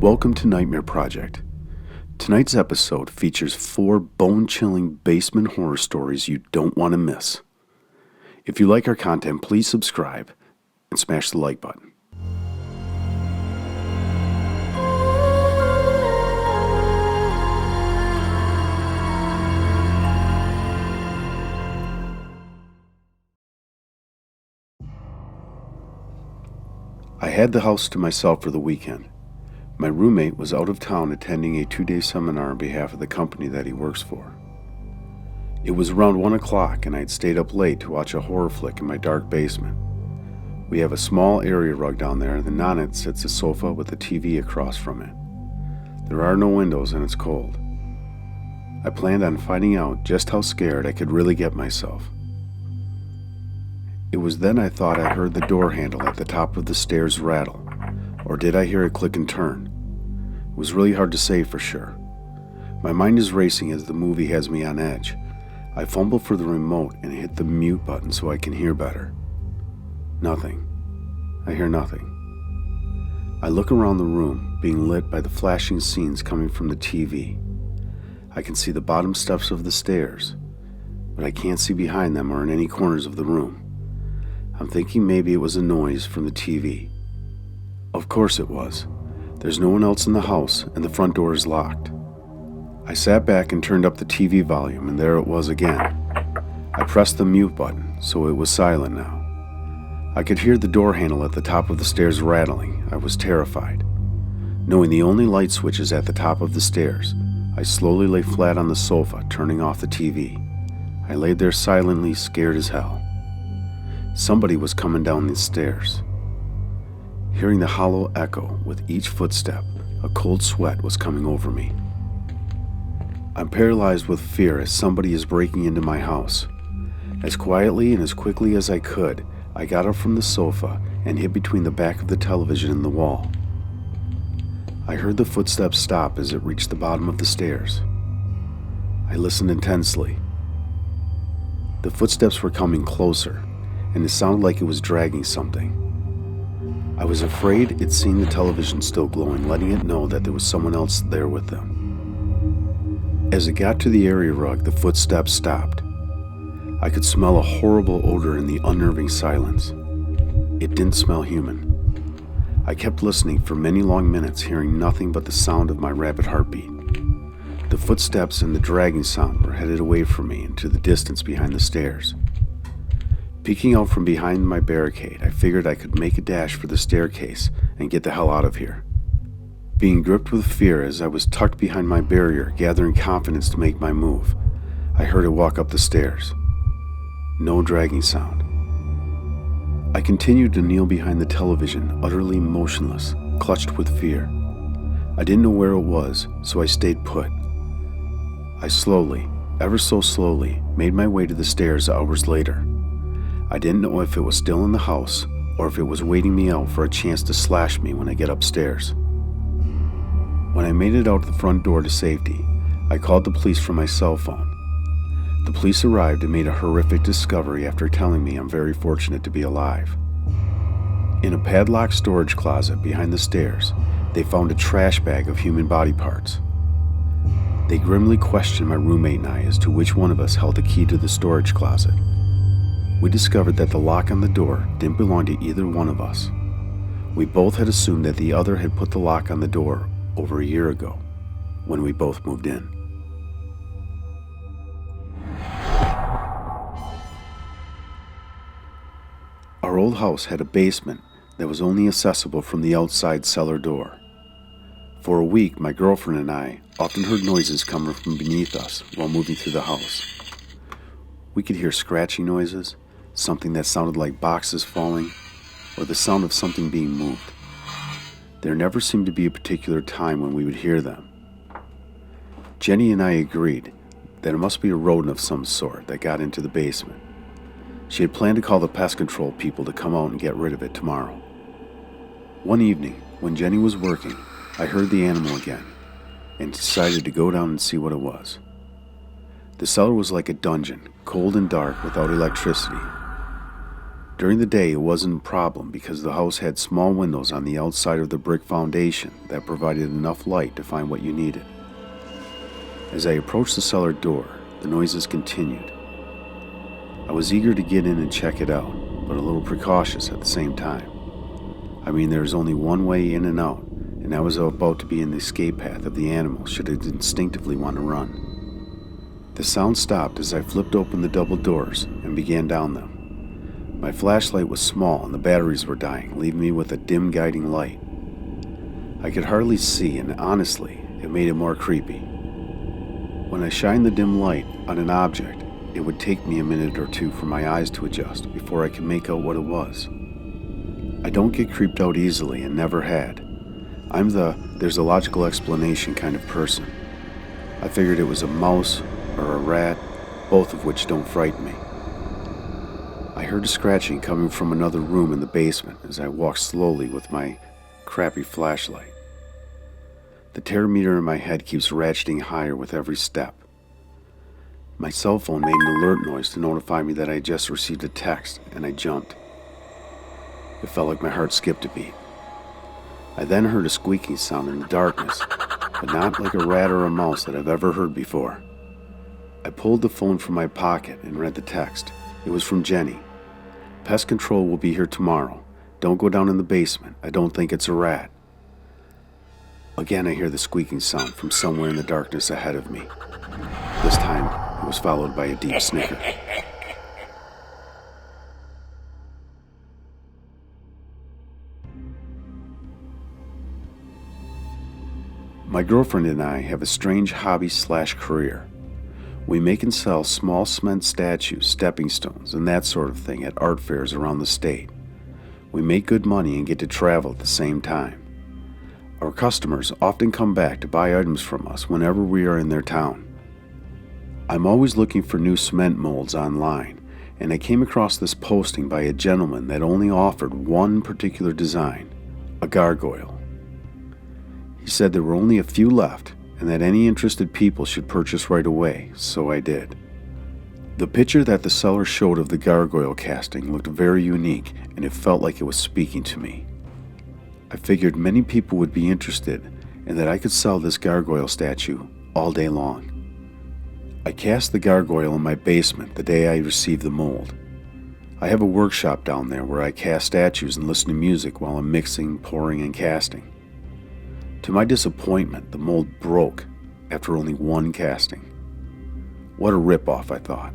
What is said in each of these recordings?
Welcome to Nightmare Project. Tonight's episode features 4 bone-chilling basement horror stories you don't want to miss. If you like our content, please subscribe and smash the like button. I had the house to myself for the weekend. My roommate was out of town attending a 2-day seminar on behalf of the company that he works for. It was around 1 o'clock and I'd stayed up late to watch a horror flick in my dark basement. We have a small area rug down there, and on it sits a sofa with a TV across from it. There are no windows and it's cold. I planned on finding out just how scared I could really get myself. It was then I thought I heard the door handle at the top of the stairs rattle, or did I hear it click and turn? It was really hard to say for sure. My mind is racing as the movie has me on edge. I fumble for the remote and hit the mute button so I can hear better. Nothing. I hear nothing. I look around the room, being lit by the flashing scenes coming from the TV. I can see the bottom steps of the stairs, but I can't see behind them or in any corners of the room. I'm thinking maybe it was a noise from the TV. Of course it was. There's no one else in the house, and the front door is locked. I sat back and turned up the TV volume, and there it was again. I pressed the mute button, so it was silent now. I could hear the door handle at the top of the stairs rattling. I was terrified. Knowing the only light switch is at the top of the stairs, I slowly lay flat on the sofa, turning off the TV. I laid there silently, scared as hell. Somebody was coming down the stairs. Hearing the hollow echo with each footstep, a cold sweat was coming over me. I'm paralyzed with fear as somebody is breaking into my house. As quietly and as quickly as I could, I got up from the sofa and hid between the back of the television and the wall. I heard the footsteps stop as it reached the bottom of the stairs. I listened intensely. The footsteps were coming closer, and it sounded like it was dragging something. I was afraid it seen the television still glowing, letting it know that there was someone else there with them. As it got to the area rug, the footsteps stopped. I could smell a horrible odor in the unnerving silence. It didn't smell human. I kept listening for many long minutes, hearing nothing but the sound of my rapid heartbeat. The footsteps and the dragging sound were headed away from me into the distance behind the stairs. Peeking out from behind my barricade, I figured I could make a dash for the staircase and get the hell out of here. Being gripped with fear as I was tucked behind my barrier, gathering confidence to make my move, I heard it walk up the stairs. No dragging sound. I continued to kneel behind the television, utterly motionless, clutched with fear. I didn't know where it was, so I stayed put. I slowly, ever so slowly, made my way to the stairs hours later. I didn't know if it was still in the house or if it was waiting me out for a chance to slash me when I get upstairs. When I made it out the front door to safety, I called the police from my cell phone. The police arrived and made a horrific discovery after telling me I'm very fortunate to be alive. In a padlocked storage closet behind the stairs, they found a trash bag of human body parts. They grimly questioned my roommate and I as to which one of us held the key to the storage closet. We discovered that the lock on the door didn't belong to either one of us. We both had assumed that the other had put the lock on the door over a year ago, when we both moved in. Our old house had a basement that was only accessible from the outside cellar door. For a week, my girlfriend and I often heard noises coming from beneath us while moving through the house. We could hear scratching noises, something that sounded like boxes falling, or the sound of something being moved. There never seemed to be a particular time when we would hear them. Jenny and I agreed that it must be a rodent of some sort that got into the basement. She had planned to call the pest control people to come out and get rid of it tomorrow. One evening, when Jenny was working, I heard the animal again and decided to go down and see what it was. The cellar was like a dungeon, cold and dark without electricity. During the day, it wasn't a problem because the house had small windows on the outside of the brick foundation that provided enough light to find what you needed. As I approached the cellar door, the noises continued. I was eager to get in and check it out, but a little precautious at the same time. I mean, there's only one way in and out, and I was about to be in the escape path of the animal should it instinctively want to run. The sound stopped as I flipped open the double doors and began down them. My flashlight was small and the batteries were dying, leaving me with a dim guiding light. I could hardly see, and honestly, it made it more creepy. When I shined the dim light on an object, it would take me a minute or two for my eyes to adjust before I could make out what it was. I don't get creeped out easily and never had. I'm the there's a logical explanation kind of person. I figured it was a mouse or a rat, both of which don't frighten me. I heard a scratching coming from another room in the basement as I walked slowly with my crappy flashlight. The terror meter in my head keeps ratcheting higher with every step. My cell phone made an alert noise to notify me that I had just received a text, and I jumped. It felt like my heart skipped a beat. I then heard a squeaking sound in the darkness, but not like a rat or a mouse that I've ever heard before. I pulled the phone from my pocket and read the text. It was from Jenny. "Pest control will be here tomorrow. Don't go down in the basement. I don't think it's a rat." Again, I hear the squeaking sound from somewhere in the darkness ahead of me. This time, it was followed by a deep snicker. My girlfriend and I have a strange hobby/career. We make and sell small cement statues, stepping stones, and that sort of thing at art fairs around the state. We make good money and get to travel at the same time. Our customers often come back to buy items from us whenever we are in their town. I'm always looking for new cement molds online, and I came across this posting by a gentleman that only offered one particular design, a gargoyle. He said there were only a few left, and that any interested people should purchase right away, so I did. The picture that the seller showed of the gargoyle casting looked very unique, and it felt like it was speaking to me. I figured many people would be interested, and that I could sell this gargoyle statue all day long. I cast the gargoyle in my basement the day I received the mold. I have a workshop down there where I cast statues and listen to music while I'm mixing, pouring, and casting. To my disappointment, the mold broke after only one casting. What a ripoff, I thought.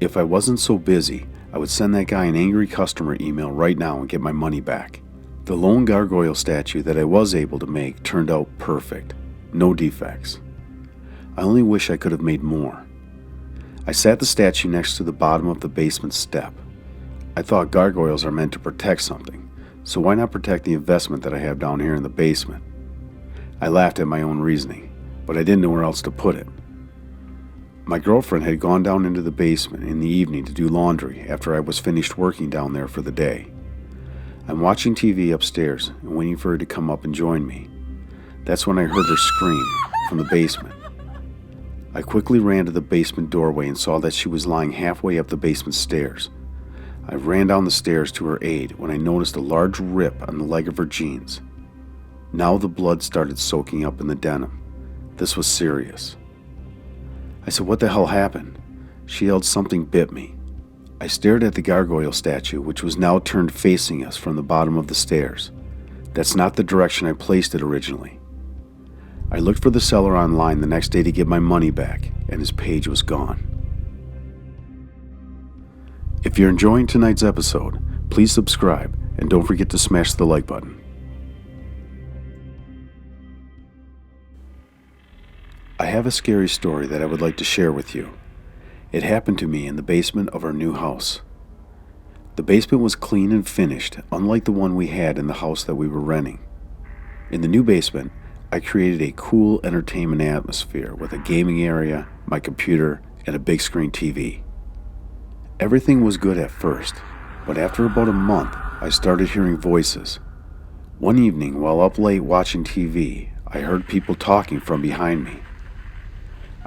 If I wasn't so busy, I would send that guy an angry customer email right now and get my money back. The lone gargoyle statue that I was able to make turned out perfect, no defects. I only wish I could have made more. I sat the statue next to the bottom of the basement step. I thought gargoyles are meant to protect something, so why not protect the investment that I have down here in the basement? I laughed at my own reasoning, but I didn't know where else to put it. My girlfriend had gone down into the basement in the evening to do laundry after I was finished working down there for the day. I'm watching TV upstairs and waiting for her to come up and join me. That's when I heard her scream from the basement. I quickly ran to the basement doorway and saw that she was lying halfway up the basement stairs. I ran down the stairs to her aid when I noticed a large rip on the leg of her jeans. Now the blood started soaking up in the denim. This was serious. I said, "What the hell happened?" She yelled, "Something bit me." I stared at the gargoyle statue, which was now turned facing us from the bottom of the stairs. That's not the direction I placed it originally. I looked for the seller online the next day to get my money back, and his page was gone. If you're enjoying tonight's episode, please subscribe and don't forget to smash the like button. I have a scary story that I would like to share with you. It happened to me in the basement of our new house. The basement was clean and finished, unlike the one we had in the house that we were renting. In the new basement, I created a cool entertainment atmosphere with a gaming area, my computer, and a big screen TV. Everything was good at first, but after about a month, I started hearing voices. One evening, while up late watching TV, I heard people talking from behind me.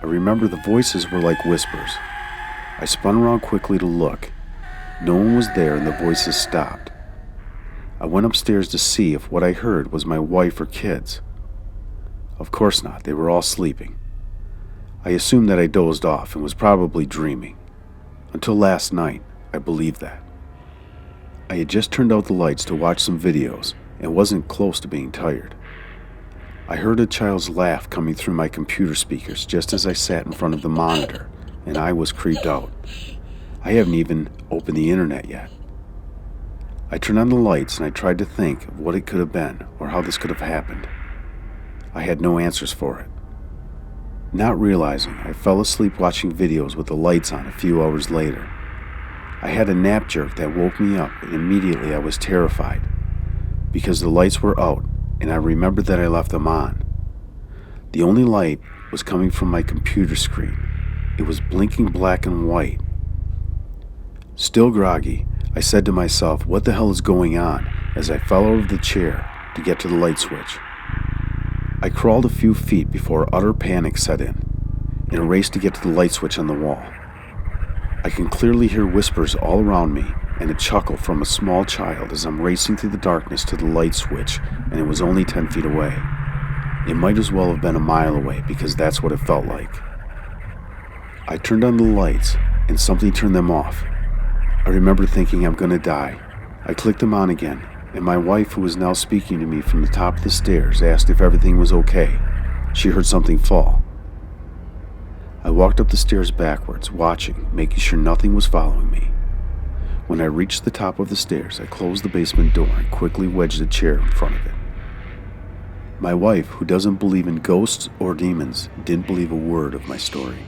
I remember the voices were like whispers. I spun around quickly to look. No one was there and the voices stopped. I went upstairs to see if what I heard was my wife or kids. Of course not, they were all sleeping. I assumed that I dozed off and was probably dreaming. Until last night, I believed that. I had just turned out the lights to watch some videos and wasn't close to being tired. I heard a child's laugh coming through my computer speakers just as I sat in front of the monitor, and I was creeped out. I haven't even opened the internet yet. I turned on the lights and I tried to think of what it could have been or how this could have happened. I had no answers for it. Not realizing, I fell asleep watching videos with the lights on a few hours later. I had a nap jerk that woke me up, and immediately I was terrified because the lights were out and I remembered that I left them on. The only light was coming from my computer screen. It was blinking black and white. Still groggy, I said to myself, what the hell is going on, as I fell out of the chair to get to the light switch. I crawled a few feet before utter panic set in a race to get to the light switch on the wall. I can clearly hear whispers all around me and a chuckle from a small child as I'm racing through the darkness to the light switch, and it was only 10 feet away. It might as well have been a mile away because that's what it felt like. I turned on the lights and something turned them off. I remember thinking I'm gonna die. I clicked them on again, and my wife, who was now speaking to me from the top of the stairs, asked if everything was okay. She heard something fall. I walked up the stairs backwards, watching, making sure nothing was following me. When I reached the top of the stairs, I closed the basement door and quickly wedged a chair in front of it. My wife, who doesn't believe in ghosts or demons, didn't believe a word of my story.